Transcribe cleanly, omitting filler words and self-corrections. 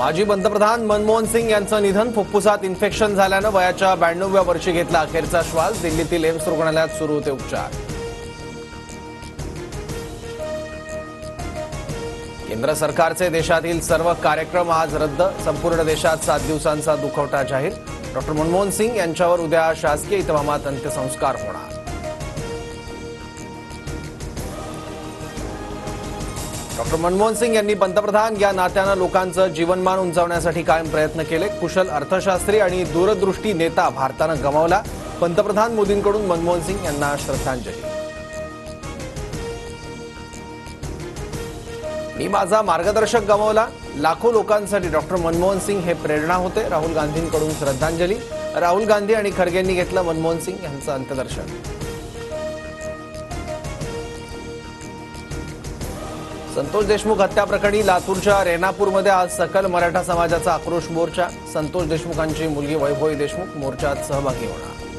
माजी पंतप्रधान मनमोहन सिंग यांचं निधन. फुफ्फुसात इन्फेक्शन झाल्यानं वयाच्या 92व्या वर्षी घेतला अखेरचा श्वास. दिल्लीतील एम्स रुग्णालयात सुरू होते उपचार. केंद्र सरकारचे देशातील सर्व कार्यक्रम आज रद्द. संपूर्ण देशात 7 दिवसांचा दुखवटा जाहीर. डॉक्टर मनमोहन सिंग यांच्यावर उद्या शासकीय इतमामात अंत्यसंस्कार होणार. डॉक्टर मनमोहन सिंग यांनी पंतप्रधान या नात्यानं लोकांचं जीवनमान उंचावण्यासाठी कायम प्रयत्न केले. कुशल अर्थशास्त्री आणि दूरदृष्टी नेता भारतानं गमावला. पंतप्रधान मोदींकडून मनमोहन सिंग यांना श्रद्धांजली. मी माझा मार्गदर्शक गमावला. लाखो लोकांसाठी डॉक्टर मनमोहन सिंग हे प्रेरणा होते. राहुल गांधींकडून श्रद्धांजली. राहुल गांधी आणि खरगेंनी घेतलं मनमोहन सिंग यांचं अंत्यदर्शन. संतोष देशमुख हत्या प्रकरणी लातूरच्या रेणापूरमध्ये आज सकल मराठा समाजाचा आक्रोश मोर्चा. संतोष देशमुखांची मुलगी वैभवी देशमुख मोर्चात सहभागी होणार.